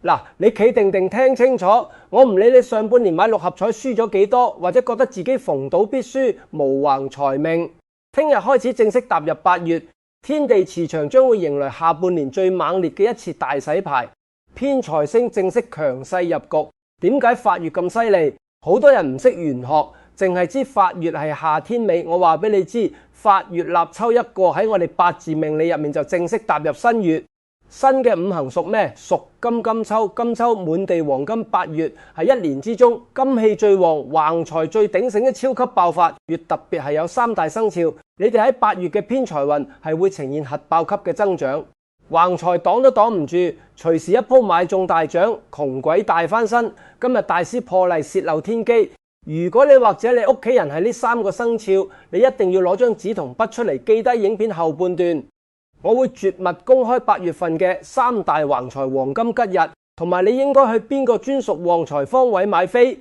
嗱，你企定定聽清楚，我唔理你上半年買六合彩輸咗幾多，或者覺得自己逢賭必輸，無橫財命。聽日開始正式踏入8月，天地磁場將會迎來下半年最猛烈嘅一次大洗牌，偏財星正式強勢入局。點解8月咁犀利？好多人唔識玄學，淨係知8月係夏天尾。我話俾你知，8月立秋一過喺我哋八字命理入面就正式踏入新月。新嘅五行屬咩？屬金金秋，金秋滿地黃金。8月係一年之中金氣最旺、橫財最鼎盛嘅超級爆發月，特別係有3大生肖，你哋喺8月嘅偏財運係會呈現核爆級嘅增長，橫財擋都擋唔住，隨時一鋪買中大獎，窮鬼大翻身。今日大師破例洩漏天機，如果你或者你屋企人係呢3個生肖，你一定要攞張紙同筆出嚟，記低影片後半段。我會絕密公開8月份嘅3大橫財黃金吉日，同埋你應該去邊個專屬旺財方位買飛。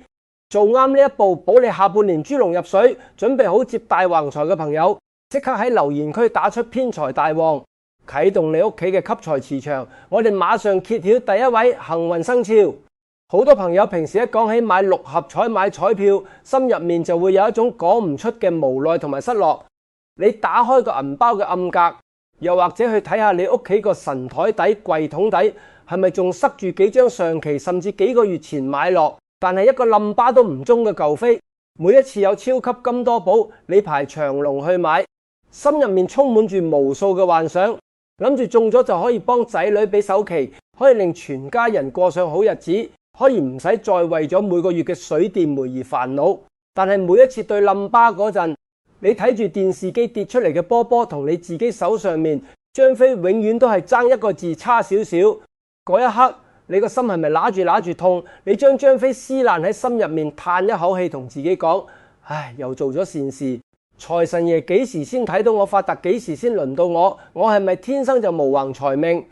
做啱呢一步，保你下半年豬籠入水。準備好接大橫財嘅朋友，即刻喺留言區打出偏財大旺，啟動你屋企嘅吸財磁場。我哋馬上揭曉第一位幸運生肖。好多朋友平時一講起買六合彩買彩票，心入面就會有一種講唔出嘅無奈同埋失落。你打開個銀包嘅暗格，又或者去睇下你屋企個神台底、櫃桶底，係咪仲塞住幾張上期甚至幾個月前買落，但係一個冧巴都唔中嘅舊飛。每一次有超級金多寶，你排長龍去買，心入面充滿住無數嘅幻想，諗住中咗就可以幫仔女俾首期，可以令全家人過上好日子，可以唔使再為咗每個月嘅水電煤而煩惱。但係每一次對冧巴嗰陣，你睇住電視機跌出嚟嘅波波，同你自己手上面張飛永遠都係爭一個字差少少。嗰一刻，你個心係咪揦住痛？你將張飛撕爛喺心入面，嘆一口氣，同自己講：唉，又做咗善事。財神爺幾時先睇到我發達？幾時先輪到我？我係咪天生就無橫財命？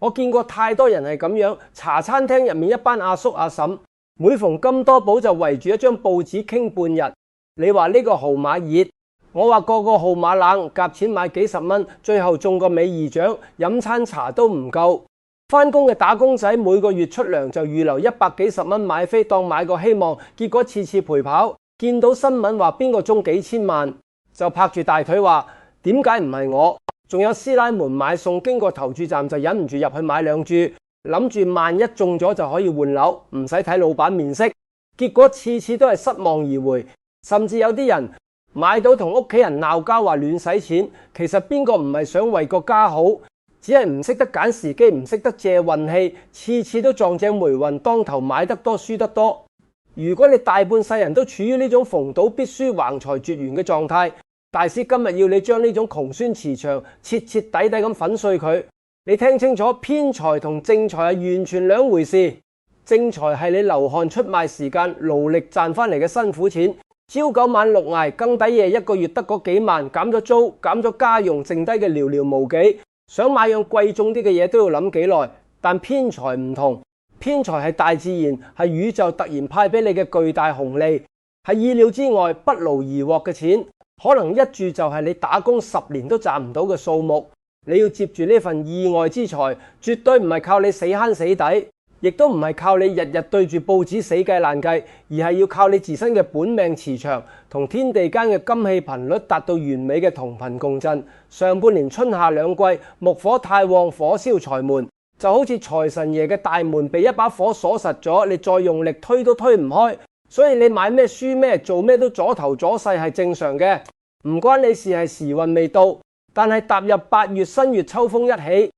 我見過太多人係咁樣，茶餐廳入面一班阿叔阿嬸，每逢金多寶就圍住一張報紙傾半日。你話呢個號碼熱？我話個個號碼冷，夾錢買幾十蚊，最後中個尾二獎，飲餐茶都唔夠。返工嘅打工仔每個月出糧就預留100幾十蚊買飛，當買個希望，結果次次陪跑。見到新聞話邊個中幾千萬，就拍住大腿話點解唔係我？仲有師奶們買餸經過投注站就忍唔住入去買2注，諗住萬一中咗就可以換樓，唔使睇老闆面色。結果次次都係失望而回，甚至有啲人買到同屋企人鬧交話亂使錢，其實邊個唔係想為個家好，只係唔識得揀時機，唔識得借運氣，次次都撞正霉運，當頭買得多輸得多。如果你大半世人都處於呢種逢賭必輸、橫財絕緣嘅狀態，大師今日要你將呢種窮酸磁場徹徹底底咁粉碎佢。你聽清楚，偏財同正財係完全兩回事。正財係你流汗出賣時間、勞力賺翻嚟嘅辛苦錢。朝9晚6捱，更抵夜，一個月得嗰幾萬，減咗租，減咗家用，剩低嘅寥寥無幾。想買樣貴重啲嘅嘢都要諗幾耐。但偏財唔同，偏財係大自然，係宇宙突然派俾你嘅巨大紅利，係意料之外不勞而獲嘅錢，可能一注就係你打工10年都賺唔到嘅數目。你要接住呢份意外之財，絕對唔係靠你死慳死抵，亦都唔係靠你日日對住報紙死計爛計，而係要靠你自身嘅本命磁場同天地間嘅金氣頻率達到完美嘅同頻共振。上半年春夏兩季木火太旺，火燒財門，就好似財神爺嘅大門被一把火鎖實咗，你再用力推都推唔開。所以你買咩輸咩，做咩都阻頭阻勢係正常嘅，唔關你事，係時運未到。但係踏入8月新月，秋風一起，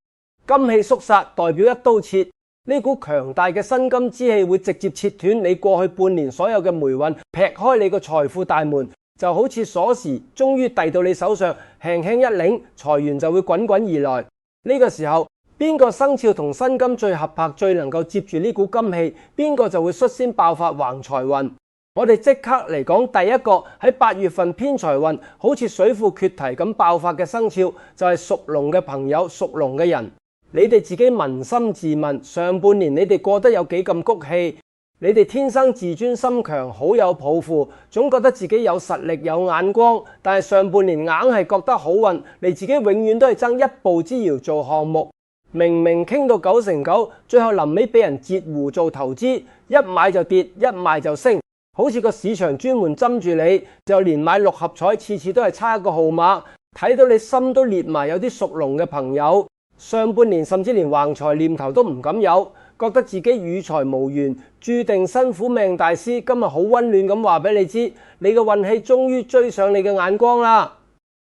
金氣肅殺，代表一刀切。呢股強大嘅辛金之氣會直接切斷你過去半年所有嘅霉運，劈開你個財富大門，就好似鎖匙終於遞到你手上，輕輕一擰，財源就會滾滾而來。呢個時候，邊個生肖同辛金最合拍，最能夠接住呢股金氣，邊個就會率先爆發橫財運。我哋即刻嚟講第一個喺8月份偏財運好似水庫缺堤咁爆發嘅生肖，就係屬龍嘅朋友，屬龍嘅人。你哋自己捫心自問，上半年你哋過得有幾咁谷氣？你哋天生自尊心強，好有抱負，總覺得自己有實力有眼光，但係上半年硬係覺得好運，你自己永遠都係爭一步之遙做項目。明明傾到9成9，最後臨尾俾人截胡做投資，一買就跌，一賣就升，好似個市場專門針住你，就連買六合彩次次都係差一個號碼，睇到你心都裂埋。有啲屬龍嘅朋友，上半年甚至連橫財念頭都唔敢有，覺得自己與財無緣，注定辛苦命。大師今日好溫暖咁話俾你知，你嘅運氣終於追上你嘅眼光啦。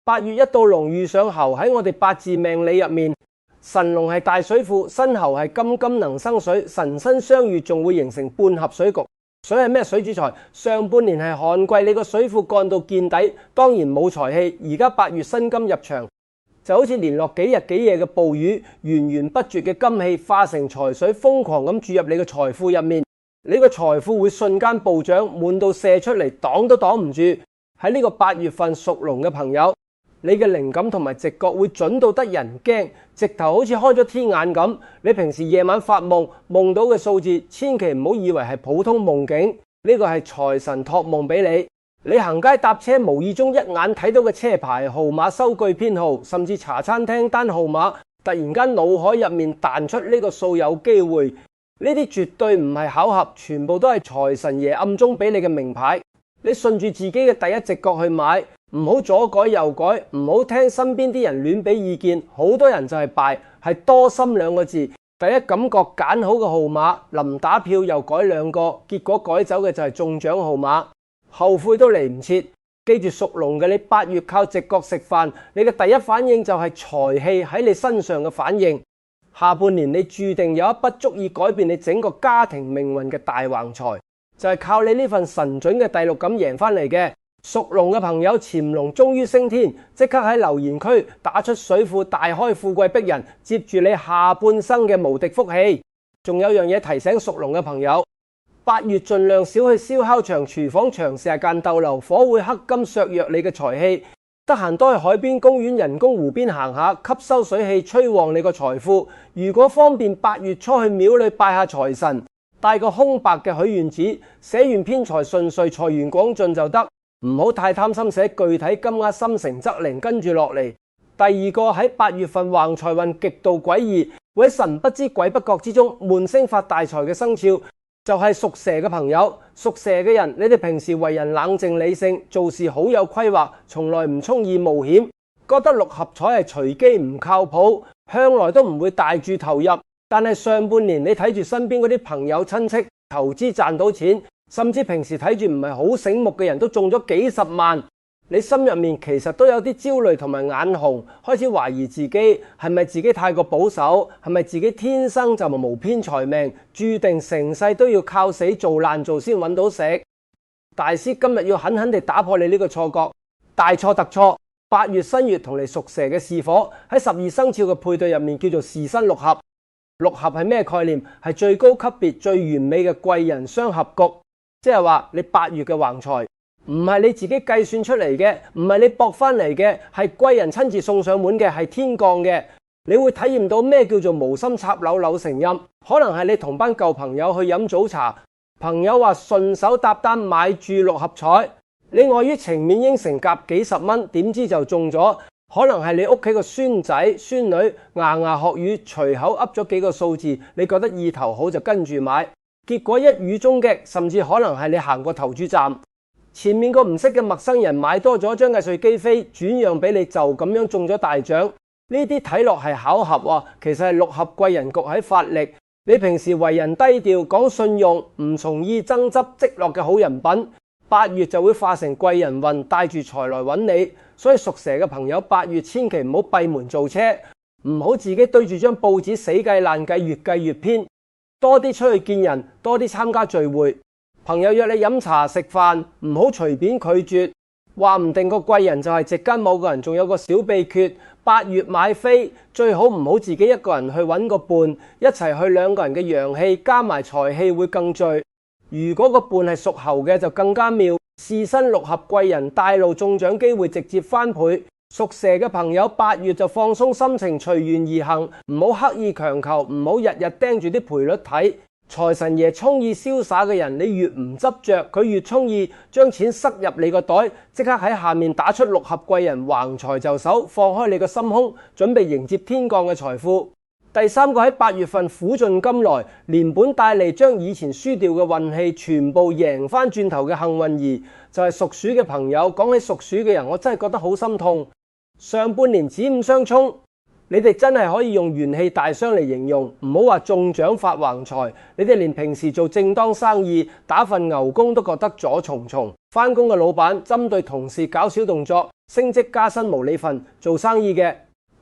8月一到龍遇上猴，喺我哋八字命理入面，辰龍係大水庫，申猴係金金能生水，辰申相遇仲會形成半合水局。水係咩水主財？上半年係旱季，你個水庫乾到見底，當然冇財氣。而家8月申金入場，就好似連落幾日幾夜嘅暴雨，源源不絕嘅金氣化成財水，瘋狂咁注入你嘅財庫入面，你個財富會瞬間暴漲，滿到射出嚟，擋都擋唔住。喺呢個8月份屬龍嘅朋友，你嘅靈感同埋直覺會準到得人驚，直頭好似開咗天眼咁。你平時夜晚發夢，夢到嘅數字，千祈唔好以為係普通夢境，呢個係財神託夢俾你。你行街搭車，無意中一眼睇到嘅車牌號碼、收據編號，甚至茶餐廳單號碼，突然間腦海入面彈出呢個數有機會，呢啲絕對唔係巧合，全部都係財神爺暗中俾你嘅名牌。你順住自己嘅第一直覺去買，唔好左改右改，唔好聽身邊啲人亂俾意見。好多人就係敗，係多心兩個字。第一感覺揀好個號碼，臨打票又改2個，結果改走嘅就係中獎號碼，後悔都嚟唔切。記住屬龍嘅你8月靠直覺食飯，你嘅第一反應就係財氣喺你身上嘅反應。下半年你注定有一筆足以改變你整個家庭命運嘅大橫財，就係靠你呢份神準嘅第六感贏翻嚟嘅。屬龍嘅朋友，潛龍終於升天，即刻喺留言區打出水庫大開富貴逼人，接住你下半生嘅無敵福氣。仲有樣嘢提醒屬龍嘅朋友，8月盡量少去燒烤場、廚房長時間逗留，火會克金削弱你嘅財氣。得閒多去海邊、公園、人工湖邊行下，吸收水氣，催旺你個財富。如果方便，8月初去廟裏拜下財神，帶個空白嘅許願紙，寫完偏財順遂、財源廣進就得。唔好太貪心，寫具體金額，心誠則靈。跟住落嚟，第二個喺8月份橫財運極度詭異，會喺神不知鬼不覺之中悶聲發大財嘅生肖，就係屬蛇嘅朋友。屬蛇嘅人，你哋平時為人冷靜理性，做事好有規劃，從來唔中意冒險，覺得六合彩係隨機唔靠譜，向來都唔會大注投入。但係上半年你睇住身邊嗰啲朋友親戚投資賺到錢，甚至平時睇住唔係好醒目嘅人都中咗幾十萬，你心入面其實都有啲焦慮同埋眼紅，開始懷疑自己係咪自己太過保守，係咪自己天生就無偏財命，注定成世都要靠死做爛做先揾到食。大師今日要狠狠地打破你呢個錯覺，大錯特錯。8月新月同你屬蛇嘅巳火喺12生肖嘅配對入面叫做時申六合。六合係咩概念？係最高級別、最完美嘅貴人相合局。即係話你8月嘅橫財唔係你自己計算出嚟嘅，唔係你搏翻嚟嘅，係貴人親自送上門嘅，係天降嘅。你會體驗到咩叫做無心插柳柳成蔭。可能係你同班舊朋友去飲早茶，朋友話順手搭單買注六合彩，你礙於情面應承夾幾十蚊，點知就中咗。可能係你屋企個孫仔孫女牙牙學語，隨口噏咗幾個數字，你覺得意頭好就跟住買。結果一語中的，甚至可能係你行過投注站，前面個唔識嘅陌生人買多咗張藝術機飛，轉讓俾你，就咁樣中咗大獎。呢啲睇落係巧合啊，其實係六合貴人局喺發力。你平時為人低調，講信用，唔從意爭執積落嘅好人品，8月就會化成貴人運，帶住財來揾你。所以屬蛇嘅朋友8月千祈唔好閉門造車，唔好自己對住張報紙死計爛計，越計越偏。多啲出去見人，多啲參加聚會，朋友約你飲茶食飯，唔好隨便拒絕。話唔定個貴人就係席間某個人。仲有個小秘訣，8月買飛最好唔好自己一個人去揾個伴，一齊去，2個人嘅陽氣加埋財氣會更聚。如果個伴係屬猴嘅就更加妙，時申六合貴人帶路，中獎機會直接翻倍。屬蛇嘅朋友8月就放鬆心情，隨緣而行，唔好刻意強求，唔好日日盯住啲賠率睇。財神爺充意瀟灑嘅人，你越唔執着，佢越充意將錢塞入你個袋，即刻喺下面打出六合貴人，橫財就手，放開你個心胸，準備迎接天降嘅財富。第三個喺8月份苦盡甘來，連本帶利將以前輸掉嘅運氣全部贏翻轉頭嘅幸運兒，就係屬鼠嘅朋友。講起屬鼠嘅人，我真係覺得好心痛。上半年子午相沖，你哋真係可以用元氣大傷嚟形容，唔好話中獎發橫財。你哋連平時做正當生意打份牛工都覺得阻重重。返工嘅老闆針對同事搞小動作，升職加薪無理份。做生意嘅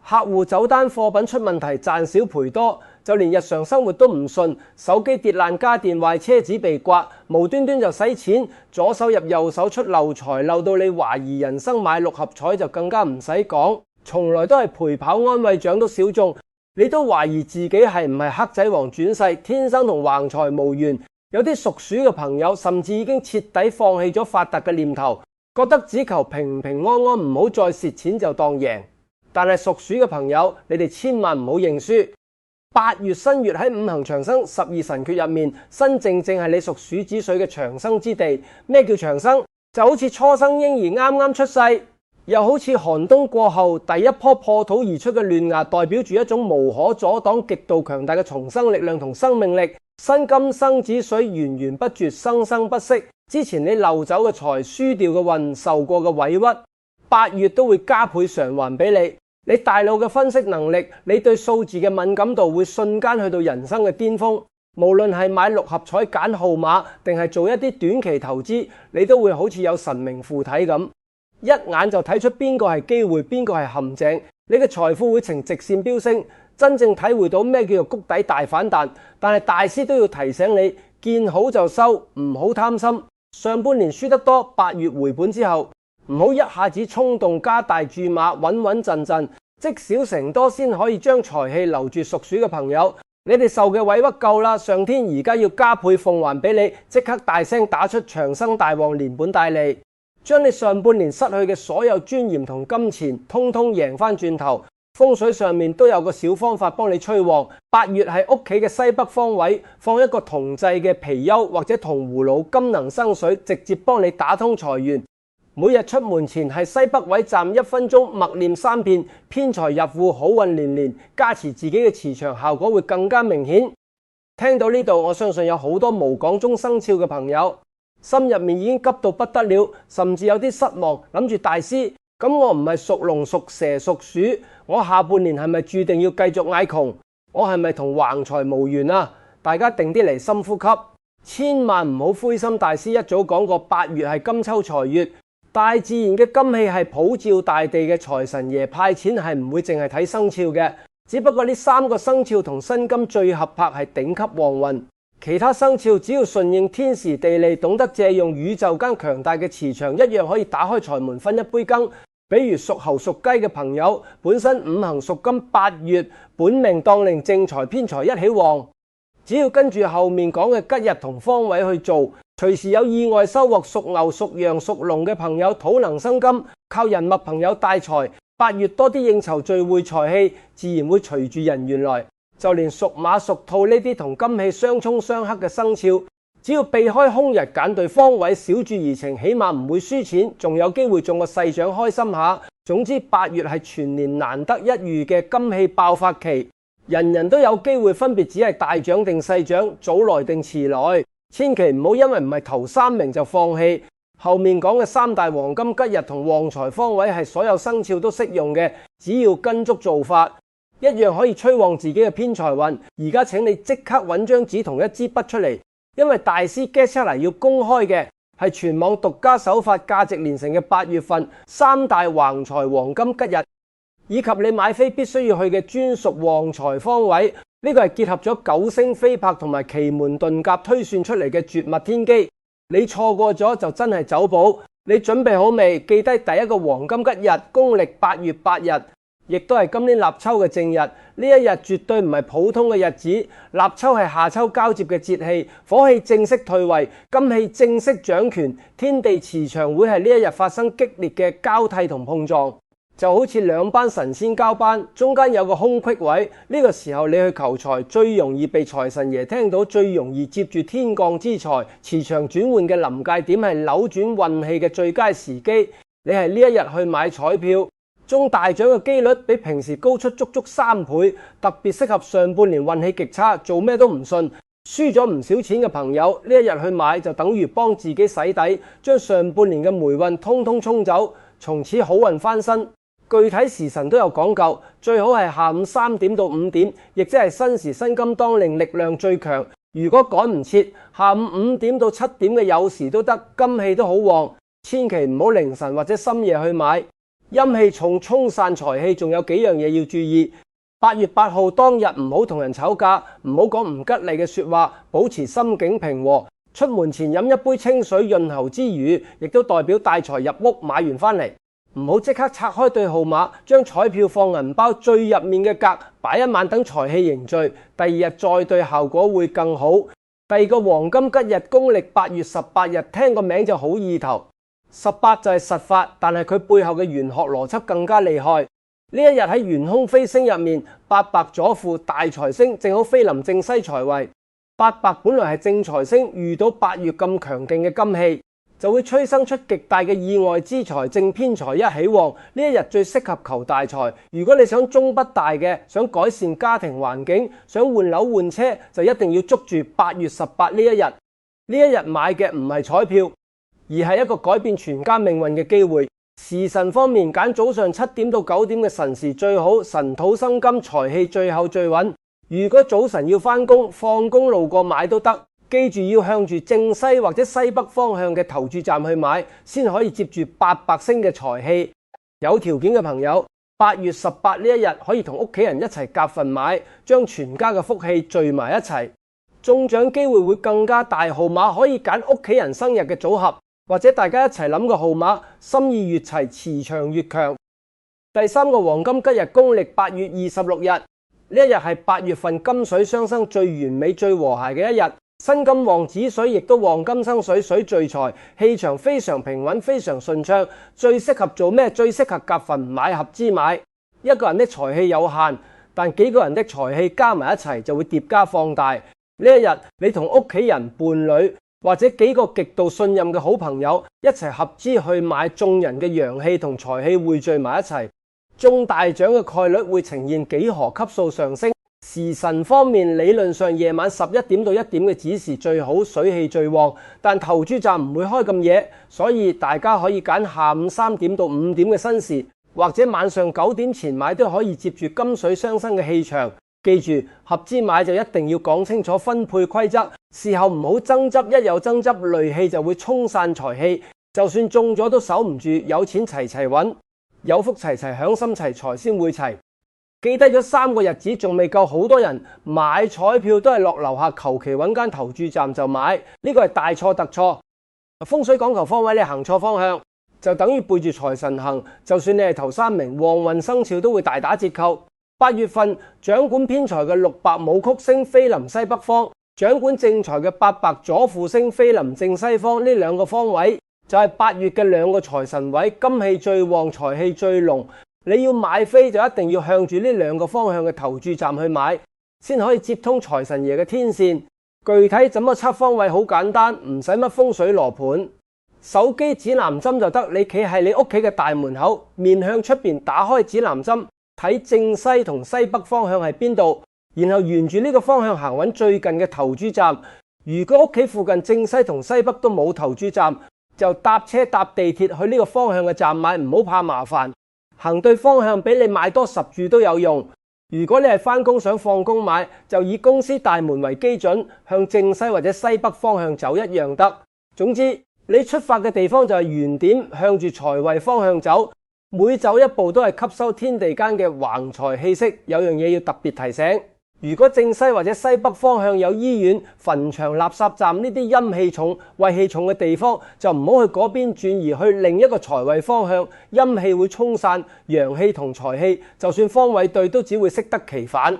客戶走單貨品出問題，賺少賠多，就連日常生活都唔順，手機跌爛家電壞，車子被刮，無端端就使錢，左手入右手出漏財，漏到你懷疑人生。買6合彩就更加唔使講，從來都係陪跑安慰獎都少中，你都懷疑自己係唔係黑仔王轉世，天生同橫財無緣。有啲屬鼠嘅朋友甚至已經徹底放棄咗發達嘅念頭，覺得只求平平安安，唔好再蝕錢就當贏。但係屬鼠嘅朋友，你哋千萬唔好認輸。8月新月喺五行長生12神訣入面，身正正係你屬鼠子水嘅長生之地。咩叫長生？就好似初生嬰兒啱啱出世，又好似寒冬過後第一棵破土而出嘅嫩芽，代表住一種無可阻擋、極度強大嘅重生力量同生命力。辛金生子水源源不絕，生生不息。之前你漏走嘅財、輸掉嘅運、受過嘅委屈，8月都會加倍償還俾你。你大腦嘅分析能力，你對數字嘅敏感度會瞬間去到人生嘅巔峰。無論係買6合彩揀號碼，定係做一啲短期投資，你都會好似有神明附體咁，一眼就睇出邊個係機會，邊個係陷阱。你嘅財富會呈直線飆升，真正體會到咩叫做谷底大反彈。但係大師都要提醒你，見好就收，唔好貪心。上半年輸得多，8月回本之後，唔好一下子衝動加大注碼，穩穩陣陣，積少成多先可以將財氣留住。屬鼠嘅朋友，你哋受嘅委屈夠啦，上天而家要加倍奉還俾你，即刻大聲打出長生大旺，連本帶利，將你上半年失去嘅所有尊嚴同金錢，通通贏翻轉頭。風水上面都有個小方法幫你催旺。8月係屋企嘅西北方位，放一個銅製嘅貔貅或者銅葫蘆，金能生水，直接幫你打通財源。每日出門前係西北位站1分鐘，默念3遍，偏財入戶，好運連連，加持自己嘅磁場，效果會更加明顯。聽到呢度，我相信有好多無港中生肖嘅朋友，心入面已經急到不得了，甚至有啲失望，諗住大師，咁我唔係屬龍、屬蛇、屬鼠，我下半年係咪注定要繼續捱窮？我係咪同橫財無緣啊？大家定啲嚟，深呼吸，千萬唔好灰心。大師一早講過，8月係金秋財月。大自然嘅金氣係普照大地嘅，財神爺派錢係唔會淨係睇生肖嘅，只不過呢3個生肖同辛金最合拍，係頂級旺運。其他生肖只要順應天時地利，懂得借用宇宙間強大嘅磁場，一樣可以打開財門分一杯羹。比如屬猴屬雞嘅朋友，本身五行屬金，8月本命當令正財偏財一起旺，只要跟住後面講嘅吉日同方位去做，隨時有意外收穫。屬牛、屬羊、屬龍嘅朋友，土能生金，靠人脈朋友帶財。8月多啲應酬聚會，財氣自然會隨住人緣來。就連屬馬、屬兔呢啲同金氣相沖相克嘅生肖，只要避開空日，揀對方位，小注怡情，起碼唔會輸錢，仲有機會中個細獎，開心下。總之8月係全年難得一遇嘅金氣爆發期，人人都有機會分別只係大獎定細獎，早來定遲來。千祈唔好因為唔係頭3名就放棄。後面講嘅3大黃金吉日同旺財方位係所有生肖都適用嘅，只要跟足做法，一樣可以催旺自己嘅偏財運。而家請你即刻揾張紙同一支筆出嚟，因為大師 get 出嚟要公開嘅係全網獨家手法，價值連城嘅8月份3大橫財黃金吉日，以及你買飛必須要去嘅專屬旺財方位。呢個係結合咗9星飛魄同埋奇門遁甲推算出嚟嘅絕密天機，你錯過咗就真係走寶。你準備好未？記低第一個黃金吉日，公曆8月8日，亦都係今年立秋嘅正日。呢一日絕對唔係普通嘅日子，立秋係夏秋交接嘅節氣，火氣正式退位，金氣正式掌權，天地磁場會係呢一日發生激烈嘅交替同碰撞。就好似2班神仙交班，中間有個空隙位，呢個時候你去求財最容易被財神爺聽到，最容易接住天降之財，磁場轉換嘅臨界點係扭轉運氣嘅最佳時機。你係呢一日去買彩票，中大獎嘅機率比平時高出足足3倍，特別適合上半年運氣極差、做咩都唔順、輸咗唔少錢嘅朋友。呢一日去買就等於幫自己洗底，將上半年嘅霉運通通沖走，從此好運翻身。具體時辰都有講究，最好係下午3點到5點，亦即係申時申金當令，力量最強。如果趕唔切，下午5點到7點嘅酉時都得，金氣都好旺，千祈唔好凌晨或者深夜去買。陰氣重沖散財氣，仲有幾樣嘢要注意。8月8號當日唔好同人吵架，唔好講唔吉利嘅說話，保持心境平和。出門前飲一杯清水潤喉之餘，亦都代表帶財入屋。買完翻嚟唔好即刻拆開對號碼，將彩票放銀包最入面嘅格擺一晚，等財氣凝聚，第二日再對，效果會更好。第二個黃金吉日公曆8月18日，聽個名就好意頭。18就係實法，但係佢背後嘅玄學邏輯更加厲害。呢一日喺玄空飛星入面，八白左輔大財星正好飛臨正西財位。八白本來係正財星，遇到8月咁強勁嘅金氣，就會催生出極大嘅意外之財，正偏財一起旺。呢一日最適合求大財。如果你想中不大嘅，想改善家庭環境，想換樓換車，就一定要捉住8月18呢一日。呢一日買嘅唔係彩票，而係一個改變全家命運嘅機會。時辰方面，揀早上7點到9點嘅辰時最好，辰土生金，財氣最後最穩。如果早晨要返工，放工路過買都得，記住要向住正西或者西北方向嘅投注站去買，先可以接住八白星嘅財氣。有條件嘅朋友，8月18呢一日可以同屋企人一齊夾份買，將全家嘅福氣聚埋一齊，中獎機會會更加大。號碼可以揀屋企人生日嘅組合，或者大家一齊諗個號碼，心意越齊，磁場越強。第三個黃金吉日公曆8月26日，呢一日係8月份金水相生最完美最和諧嘅一日，辛金旺子水，亦都旺金生水，水聚財，氣場非常平穩，非常順暢。最適合做咩？最適合夾份買合資買。一個人的財氣有限，但幾個人的財氣加埋一齊就會疊加放大。呢一日你同屋企人、伴侶或者幾個極度信任嘅好朋友一齊合資去買，眾人嘅陽氣同財氣匯聚埋一齊，中大獎嘅概率會呈現幾何級數上升。時辰方面，理論上夜晚11點到1點嘅子時最好，水氣最旺，但投注站唔會開咁夜，所以大家可以揀下午3點到5點嘅申時，或者晚上9點前買都可以接住金水相生嘅氣場。記住，合資買就一定要講清楚分配規則，事後唔好爭執，一有爭執戾氣就會沖散財氣，就算中咗都守唔住。有錢齊齊揾，有福齊齊享，心齊財先會齊。記低咗3個日子，仲未夠，好多人買彩票都係落樓下求其揾間投注站就買，呢個係大錯特錯。風水講求方位，你行錯方向就等於背住財神行，就算你係頭3名，旺運生肖都會大打折扣。8月份掌管偏財嘅六白武曲星飛臨西北方，掌管正財嘅八白左輔星飛臨正西方，呢兩個方位就係8月嘅2個財神位，金氣最旺，財氣最濃。你要買飛就一定要向住呢2個方向嘅投注站去買，先可以接通財神爺嘅天線。具體怎麼測方位好簡單，唔使乜風水羅盤，手機指南針就得。你企喺你屋企嘅大門口，面向出邊，打開指南針，睇正西同西北方向係邊度，然後沿住呢個方向行，揾最近嘅投注站。如果屋企附近正西同西北都冇投注站，就搭車搭地鐵去呢個方向嘅站買，唔好怕麻煩。行對方向比你買多10注都有用。如果你係返工想放工買，就以公司大門為基準，向正西或者西北方向走一樣得。總之，你出發嘅地方就係原點，向住財位方向走，每走一步都係吸收天地間嘅橫財氣息。有樣嘢要特別提醒，如果正西或者西北方向有醫院、墳場、垃圾站呢啲陰氣重、胃氣重嘅地方，就唔好去嗰邊，轉移去另一個財位方向，陰氣會沖散，陽氣同財氣就算方位對都只會適得其反。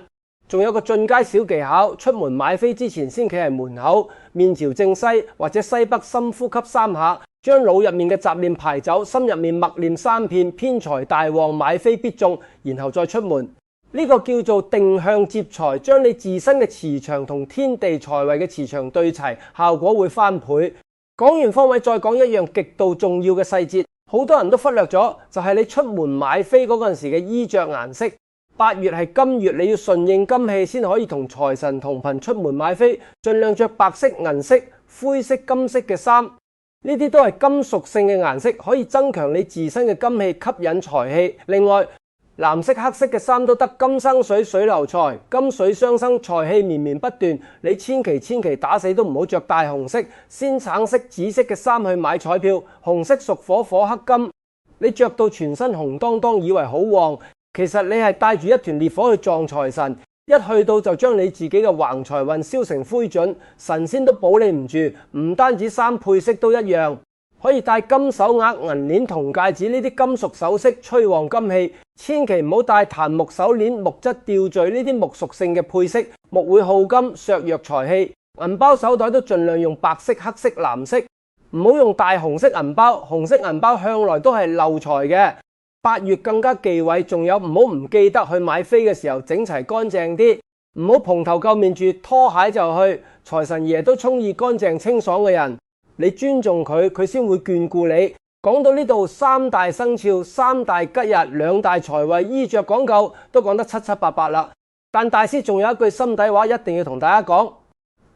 仲有個進階小技巧，出門買飛之前先企喺門口，面朝正西或者西北，深呼吸3下，將腦入面嘅雜念排走，心入面默念3遍偏財大旺，買飛必中，然後再出門。呢個叫做定向接財，將你自身嘅磁場同天地財位嘅磁場對齊，效果會翻倍。講完方位，再講一樣極度重要嘅細節，好多人都忽略咗，就係你出門買飛嗰陣時嘅衣着顏色。8月係金月，你要順應金氣先可以同財神同頻出門買飛，盡量着白色、銀色、灰色、金色嘅衫，呢啲都係金屬性嘅顏色，可以增強你自身嘅金氣，吸引財氣。另外，藍色、黑色嘅衫都得，金生水，水流財，金水相生，財氣綿綿不斷。你千祈打死都唔好着大紅色、鮮橙色、紫色嘅衫去買彩票，紅色屬火，火克金，你着到全身紅當當，以為好旺。其實你係帶住一團烈火去撞財神，一去到就將你自己嘅橫財運燒成灰燼，神仙都保你唔住。唔單止衫配飾都一樣，可以戴金手鐲、銀鏈、銅戒指呢啲金屬首飾，催旺金氣。千祈唔好戴檀木手鏈、木質吊墜呢啲木屬性嘅配飾，木會耗金，削弱財氣。銀包手袋都盡量用白色、黑色、藍色，唔好用大紅色銀包，紅色銀包向來都係漏財嘅。8月更加忌諱，仲有唔好唔記得去買飛嘅時候整齊乾淨啲，唔好蓬頭垢面住拖鞋就去。財神爺都中意乾淨清爽嘅人，你尊重佢，佢先會眷顧你。講到呢度，3大生肖、3大吉日、2大財位、衣着講究都講得七七八八啦。但大師仲有一句心底話一定要同大家講，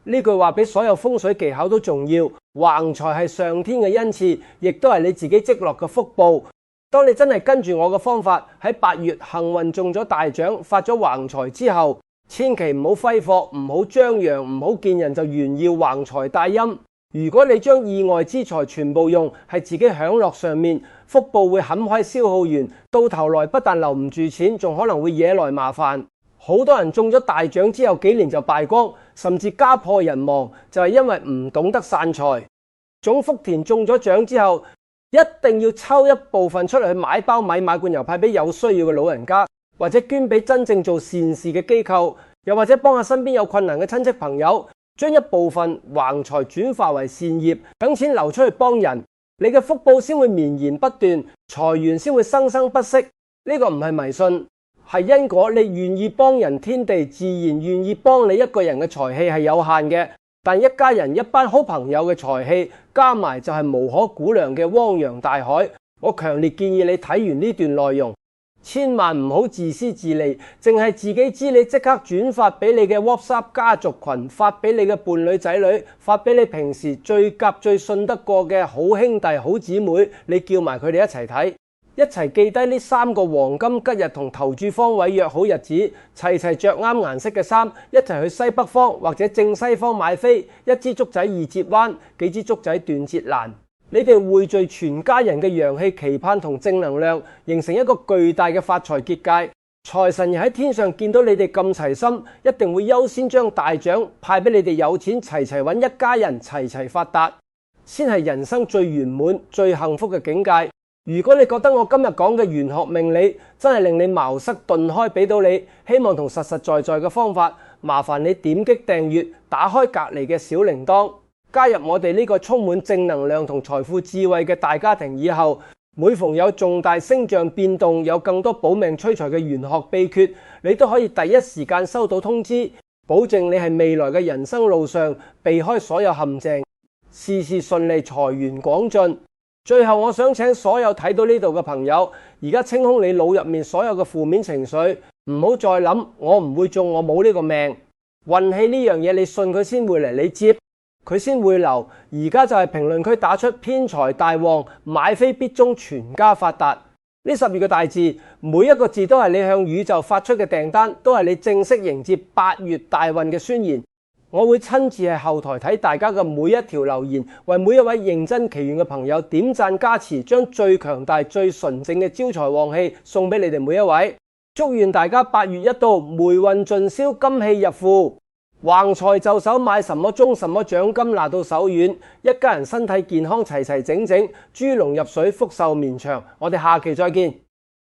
呢句話比所有風水技巧都重要。橫財係上天嘅恩賜，亦都係你自己積落嘅福報。當你真係跟住我嘅方法喺8月幸運中咗大獎，發咗橫財之後，千祈唔好揮霍，唔好張揚，唔好見人就炫耀橫財帶陰。如果你將意外之財全部用係自己享樂上面，福報會很快消耗完，到頭來不但留唔住錢，仲可能會惹來麻煩。好多人中咗大獎之後幾年就敗光，甚至家破人亡，就係因為唔懂得散財。種福田中咗獎之後，一定要抽一部分出嚟去買包米、買罐油派俾有需要嘅老人家，或者捐俾真正做善事嘅機構，又或者幫下身邊有困難嘅親戚朋友，將一部分橫財轉化為善業，等錢流出去幫人，你嘅福報先會綿延不斷，財源先會生生不息。呢個唔係迷信，係因果。你願意幫人，天地自然願意幫你。一個人嘅財氣係有限嘅，但一家人一班好朋友嘅財氣加埋就係無可估量嘅汪洋大海。我強烈建議你睇完呢段內容，千萬唔好自私自利，淨係自己知你即刻轉發俾你嘅 WhatsApp 家族群，發俾你嘅伴侶仔女，發俾你平時最夾最信得過嘅好兄弟好姊妹，你叫埋佢哋一齊睇，一齊記低呢3個黃金吉日同投注方位，約好日子，齊齊着啱顏色嘅衫，一齊去西北方或者正西方買飛。一支竹仔易折彎，幾支竹仔斷節難。你哋匯聚全家人嘅陽氣、期盼同正能量，形成一個巨大嘅發財結界。財神爺喺天上見到你哋咁齊心，一定會優先將大獎派俾你哋有錢齊齊揾，一家人齊齊發達，先係人生最圓滿、最幸福嘅境界。如果你覺得我今日講嘅玄學命理真係令你茅塞頓開，俾到你希望同實實在在嘅方法，麻煩你點擊訂閱，打開隔離嘅小鈴鐺，加入我哋呢個充滿正能量同財富智慧嘅大家庭。以後每逢有重大星象變動，有更多保命催財嘅玄學秘訣，你都可以第一時間收到通知，保證你係未來嘅人生路上避開所有陷阱，事事順利，財源廣進。最後我想請所有睇到呢度嘅朋友，而家清空你腦入面所有嘅負面情緒，唔好再諗我唔會中，我冇呢個命。運氣呢樣嘢，你信佢先會嚟，你接佢先會留。而家就係評論區打出偏財大旺，買飛必中，全家發達。呢12個大字，每一個字都係你向宇宙發出嘅訂單，都係你正式迎接8月大運嘅宣言。我會親自喺後台睇大家嘅每一條留言，為每一位認真祈願嘅朋友點讚加持，將最強大、最純正嘅招財旺氣送俾你哋每一位。祝願大家8月一到，霉運盡消，金氣入庫，橫財就手，買什麼中什麼獎金拿到手軟，一家人身體健康齊齊整整，豬籠入水，福壽綿長。我哋下期再見。